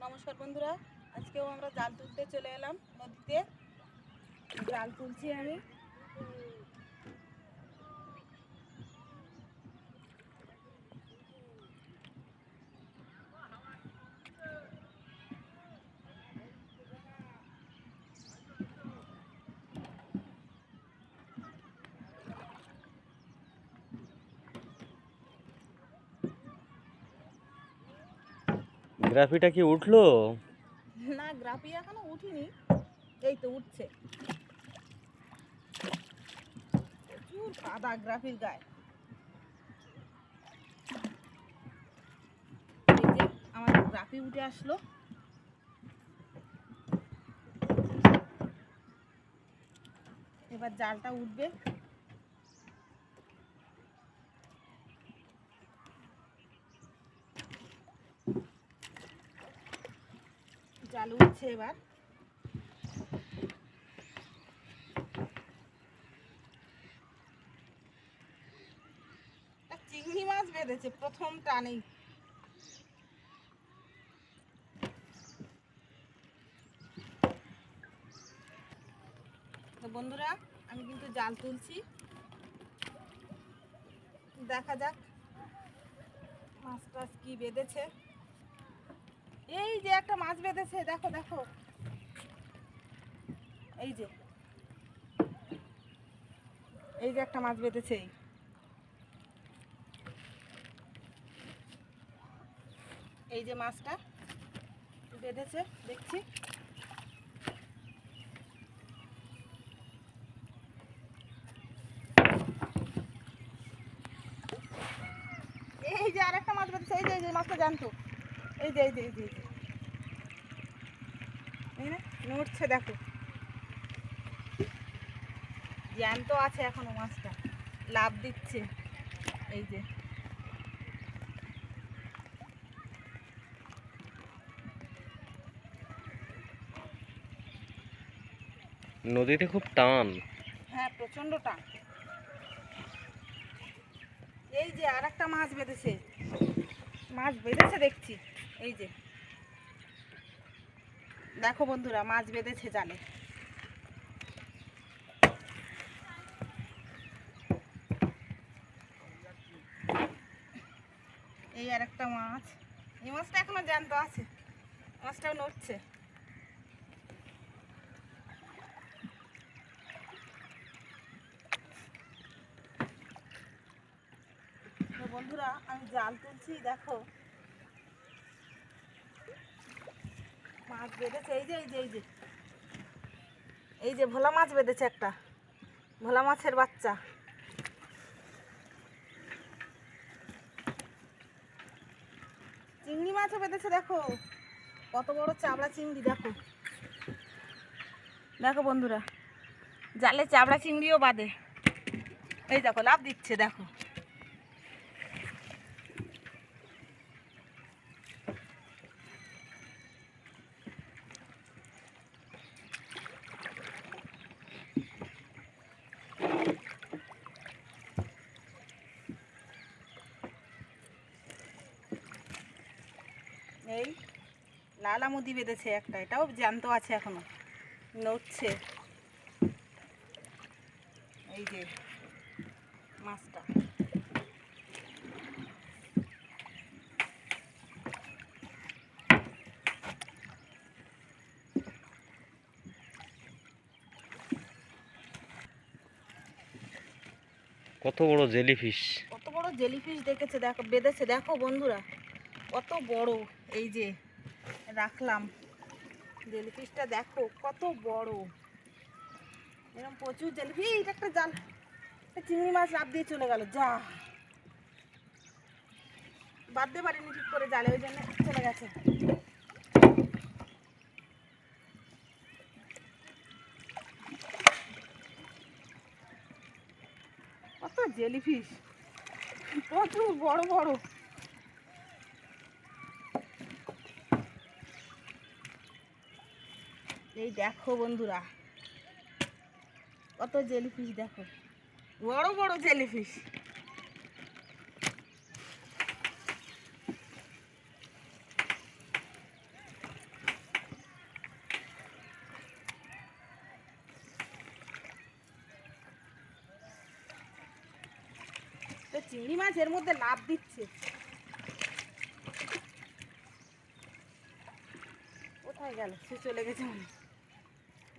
নমস্কার বন্ধুরা, আজকেও আমরা জাল তুলতে চলে এলাম নদীতে। জাল তুলছি আমি। গ্রাফিটা কি উঠলো? না, গ্রাফি এখনো উঠিনি, এই তো উঠছে। প্রচুর কাদা গ্রাফির গায়ে। এই যে আমাদের গ্রাফি উঠে আসলো। এবার জালটা উঠবে। জাল উঠছে এবার। চিংড়ি মাছ বেঁধেছে প্রথম টানেই। তো বন্ধুরা, আমি কিন্তু জাল তুলছি, দেখা যাক মাছ টাছ কি বেঁধেছে। এই যে একটা মাছ বেঁধেছে, দেখো দেখো, এই যে এই যে একটা মাছ বেঁধেছে। এই যে মাছটা বেঁধেছে দেখছি। এই যে আরেকটা মাছ বেঁধেছে, এই যে এই যে মাছটা জানতো, এই যে এই যে এই যে এই না নড়ছে, দেখো জ্যান্ত আছে এখনো মাছটা, লাফ দিচ্ছে। এই যে নদীতে খুব টান। হ্যাঁ, প্রচন্ড টান। এই যে আরেকটা মাছ বেঁধেছে, মাছ বেঁধেছে দেখছি। এই যে দেখো বন্ধুরা, মাছ বেঁধেছে জালে। এই আর একটা মাছ, এই মাছটা এখনো জ্যান্ত আছে, মাছটাও নড়ছে। তো বন্ধুরা, আমি জাল তুলছি, দেখো মাছ বেঁধেছে। এই যে এই যে এই যে এই যে ভোলা মাছ বেঁধেছে, একটা ভোলা মাছের বাচ্চা। চিংড়ি মাছও বেঁধেছে, দেখো কত বড় চাবড়া চিংড়ি। দেখো দেখো বন্ধুরা, জালে চাবড়া চিংড়িও বাঁধে। এই দেখো লাফ দিচ্ছে, দেখো এই লাল আমুদি বেঁধেছে একটা, এটাও জ্যান্ত আছে এখনো, নড়ছে। এই যে মাছটা, কত বড় জেলিফিশ! কত বড় জেলিফিশ দেখেছে, দেখো বেঁধেছে, দেখো বন্ধুরা কত বড়। এই যে রাখলাম জেলিফিশটা, দেখো কত বড়। এরকম প্রচুর জেলিফিশ। এইটা একটা জাল, চিংড়ি মাছ লাফ দিয়ে চলে গেল, যা বাঁধতে পারিনি ঠিক করে জালে, ওই জন্য চলে গেছে। কত জেলিফিশ, প্রচুর বড় বড়। এই দেখো বন্ধুরা, কত জেলিফিশ, দেখো বড় বড় জেলিফিশ। চিংড়ি মাছ এর মধ্যে লাভ দিচ্ছে। কোথায় গেল? সে চলে গেছে মনে হয়।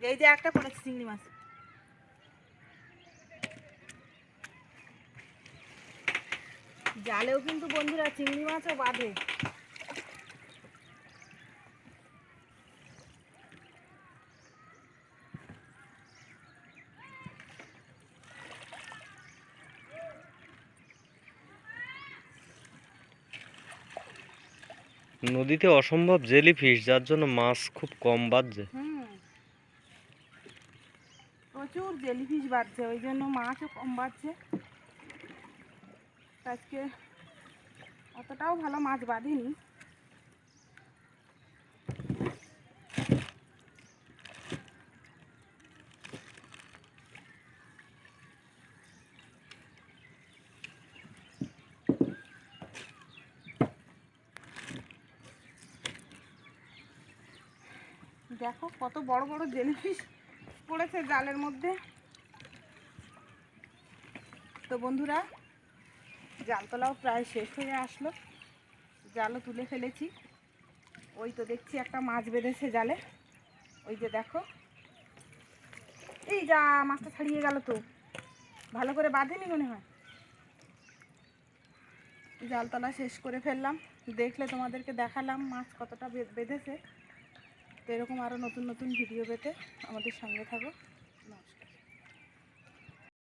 এই যে একটা পড়েছে চিংড়ি মাছ। জালেও কিন্তু বন্ধুরা চিংড়ি মাছও বাঁধে। নদীতে অসম্ভব জেলিফিশ, যার জন্য মাছ খুব কম বাজছে। প্রচুর জেলিফিশ বাড়ছে, ওই জন্য মাছও কম বাড়ছে। আজকে অতটাও ভালো মাছ বাঁধেনি। দেখো কত বড় বড় জেলিফিশ পড়েছে জালের মধ্যে। তো বন্ধুরা, জাল তোলাও প্রায় শেষ হয়ে আসলো, জালও তুলে ফেলেছি। ওই তো দেখছি একটা মাছ বেঁধেছে জালে, ওই যে দেখো। এই যা, মাছটা ছাড়িয়ে গেল তো, ভালো করে বাঁধেনি মনে হয়। জাল তোলা শেষ করে ফেললাম, দেখলে তোমাদেরকে দেখালাম মাছ কতটা বেঁধেছে। তো এরকম আরও নতুন নতুন ভিডিও পেতে আমাদের সঙ্গে থাকো।